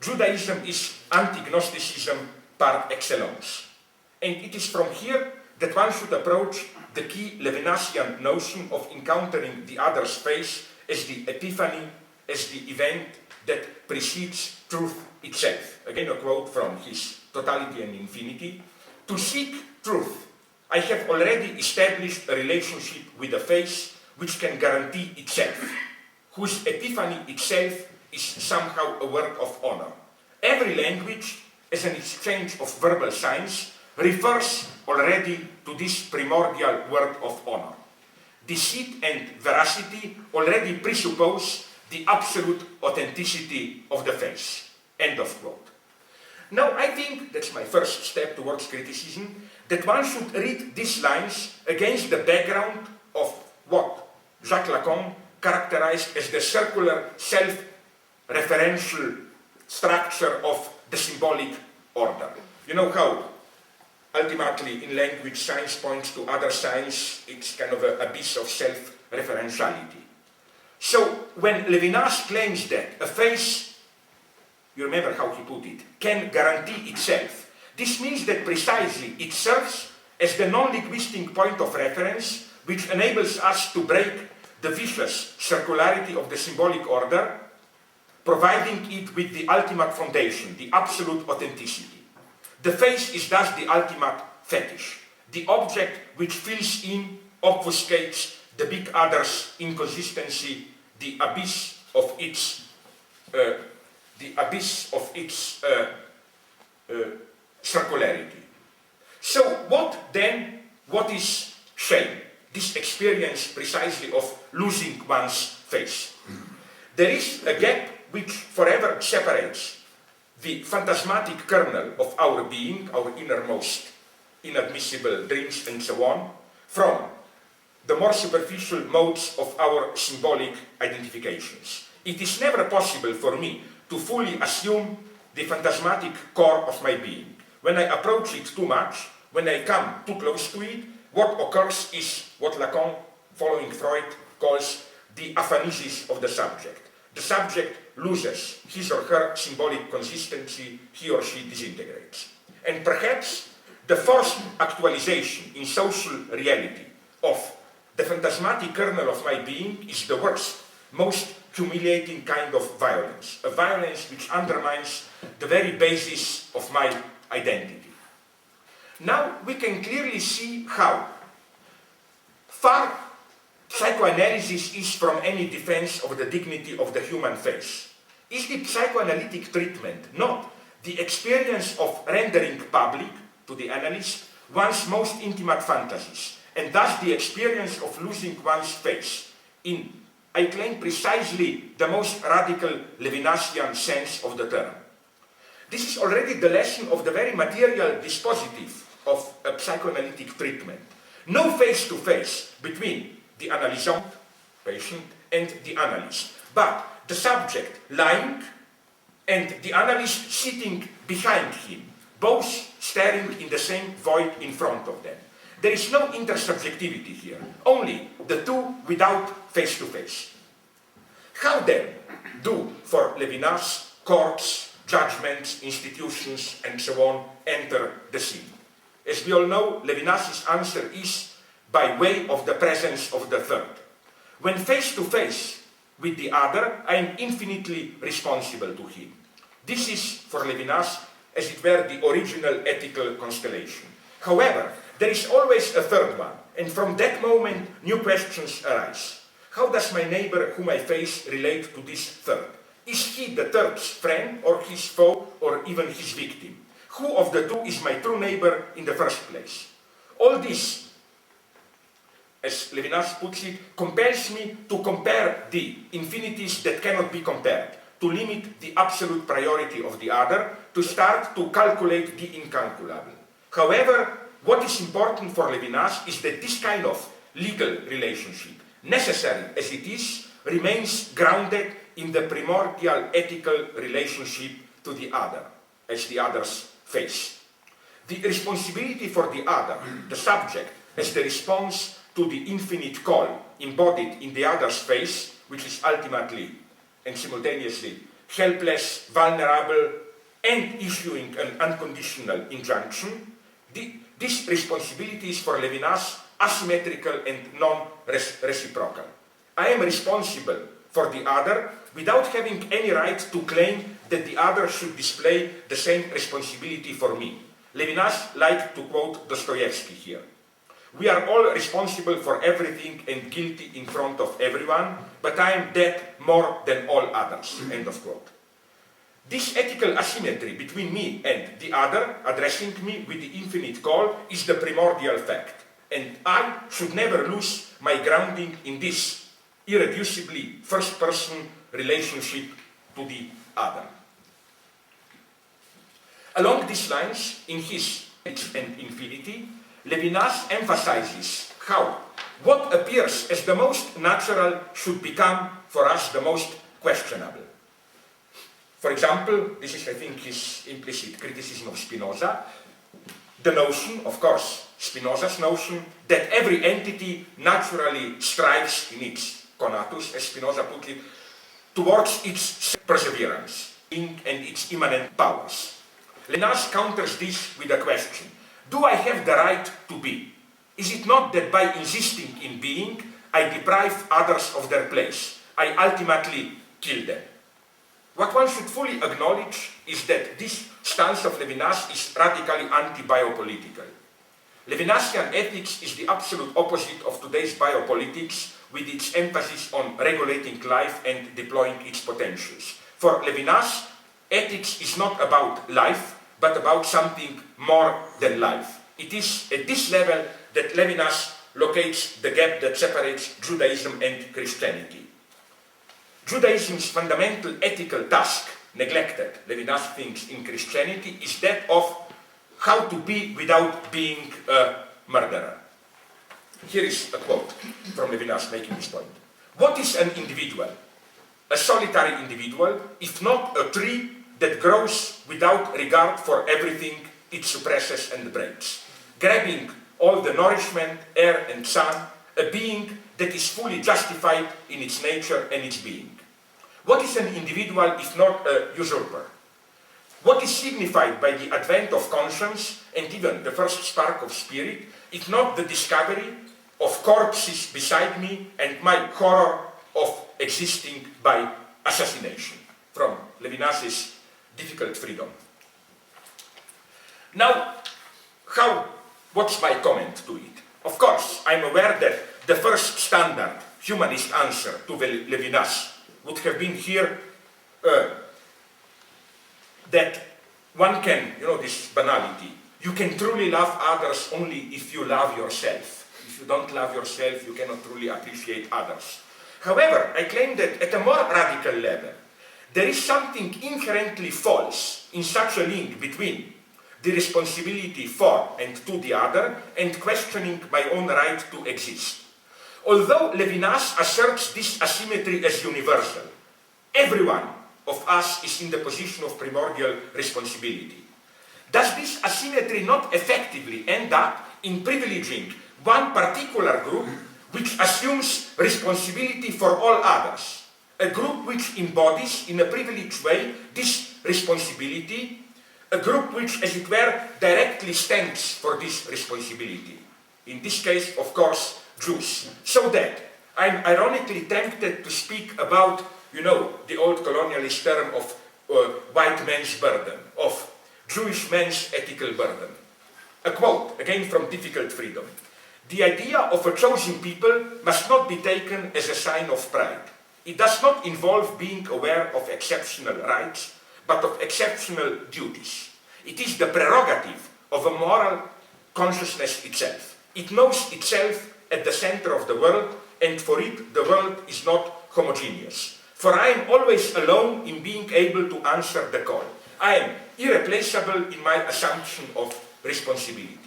Judaism is anti-Gnosticism par excellence. And it is from here that one should approach the key Levinasian notion of encountering the other's face as the epiphany, as the event that precedes truth itself. Again, a quote from his Totality and Infinity. To seek truth, I have already established a relationship with a face which can guarantee itself, whose epiphany itself is somehow a work of honor. Every language, as an exchange of verbal signs, refers already to this primordial word of honor. Deceit and veracity already presuppose the absolute authenticity of the face. End of quote. Now, I think, that's my first step towards criticism, that one should read these lines against the background of what Jacques Lacan characterized as the circular self-referential structure of the symbolic order. You know how ultimately in language science points to other science, it's kind of an abyss of self-referentiality. So when Levinas claims that a face, you remember how he put it, can guarantee itself, this means that precisely it serves as the non-linguistic point of reference which enables us to break the vicious circularity of the symbolic order, providing it with the ultimate foundation, the absolute authenticity. The face is thus the ultimate fetish, the object which fills in, obfuscates the big other's inconsistency, the abyss of its circularity. So what is shame? This experience precisely of losing one's face. There is a gap which forever separates the phantasmatic kernel of our being, our innermost inadmissible dreams and so on, from the more superficial modes of our symbolic identifications. It is never possible for me to fully assume the phantasmatic core of my being. When I approach it too much, when I come too close to it, what occurs is what Lacan, following Freud, calls the aphanesis of the subject. The subject loses his or her symbolic consistency, he or she disintegrates. And perhaps the forced actualization in social reality of the phantasmatic kernel of my being is the worst, most humiliating kind of violence, a violence which undermines the very basis of my identity. Now we can clearly see how far psychoanalysis is from any defense of the dignity of the human face. Is the psychoanalytic treatment not the experience of rendering public to the analyst one's most intimate fantasies, and thus the experience of losing one's face in, I claim, precisely the most radical Levinasian sense of the term? This is already the lesson of the very material dispositive of a psychoanalytic treatment. No face-to-face between the analysant, patient, and the analyst, but the subject lying and the analyst sitting behind him, both staring in the same void in front of them. There is no intersubjectivity here, only the two without face-to-face. How then do, for Levinas, courts, judgments, institutions, and so on enter the scene? As we all know, Levinas's answer is by way of the presence of the third. When face-to-face with the other, I am infinitely responsible to him. This is, for Levinas, as it were, the original ethical constellation. However, there is always a third one, and from that moment, new questions arise. How does my neighbor whom I face relate to this third? Is he the third's friend, or his foe, or even his victim? Who of the two is my true neighbor in the first place? All this, as Levinas puts it, compels me to compare the infinities that cannot be compared, to limit the absolute priority of the other, to start to calculate the incalculable. However, what is important for Levinas is that this kind of legal relationship, necessary as it is, remains grounded in the primordial ethical relationship to the other, as the other's face. The responsibility for the other, the subject, as the response to the infinite call embodied in the other's face, which is ultimately and simultaneously helpless, vulnerable, and issuing an unconditional injunction, this responsibility is for Levinas asymmetrical and non-reciprocal. I am responsible for the other without having any right to claim that the other should display the same responsibility for me. Levinas liked to quote Dostoevsky here. We are all responsible for everything and guilty in front of everyone, but I am dead more than all others. End of quote. This ethical asymmetry between me and the other, addressing me with the infinite call, is the primordial fact. And I should never lose my grounding in this irreducibly first-person relationship to the other. Along these lines, in his Ethics and Infinity, Levinas emphasizes how what appears as the most natural should become for us the most questionable. For example, this is, I think, his implicit criticism of Spinoza, the notion, of course, Spinoza's notion, that every entity naturally strives in its conatus, as Spinoza put it, towards its perseverance and its immanent powers. Levinas counters this with a question. Do I have the right to be? Is it not that by insisting in being, I deprive others of their place? I ultimately kill them. What one should fully acknowledge is that this stance of Levinas is radically anti-biopolitical. Levinasian ethics is the absolute opposite of today's biopolitics, with its emphasis on regulating life and deploying its potentials. For Levinas, ethics is not about life, but about something more than life. It is at this level that Levinas locates the gap that separates Judaism and Christianity. Judaism's fundamental ethical task, neglected, Levinas thinks, in Christianity, is that of how to be without being a murderer. Here is a quote from Levinas making this point. What is an individual? A solitary individual, if not a tree that grows without regard for everything it suppresses and breaks, grabbing all the nourishment, air and sun, a being that is fully justified in its nature and its being. What is an individual if not a usurper? What is signified by the advent of conscience and even the first spark of spirit, if not the discovery of corpses beside me and my horror of existing by assassination? From Levinas's Difficult Freedom. Now, what's my comment to it? Of course, I'm aware that the first standard humanist answer to Levinas would have been here that one can, this banality, you can truly love others only if you love yourself. If you don't love yourself, you cannot truly appreciate others. However, I claim that at a more radical level, there is something inherently false in such a link between the responsibility for and to the other and questioning my own right to exist. Although Levinas asserts this asymmetry as universal, everyone of us is in the position of primordial responsibility. Does this asymmetry not effectively end up in privileging one particular group which assumes responsibility for all others? A group which embodies in a privileged way this responsibility, a group which, as it were, directly stands for this responsibility. In this case, of course, Jews. So that I'm ironically tempted to speak about, the old colonialist term of white man's burden, of Jewish man's ethical burden. A quote, again from Difficult Freedom. The idea of a chosen people must not be taken as a sign of pride. It does not involve being aware of exceptional rights, but of exceptional duties. It is the prerogative of a moral consciousness itself. It knows itself at the center of the world, and for it the world is not homogeneous. For I am always alone in being able to answer the call. I am irreplaceable in my assumption of responsibility.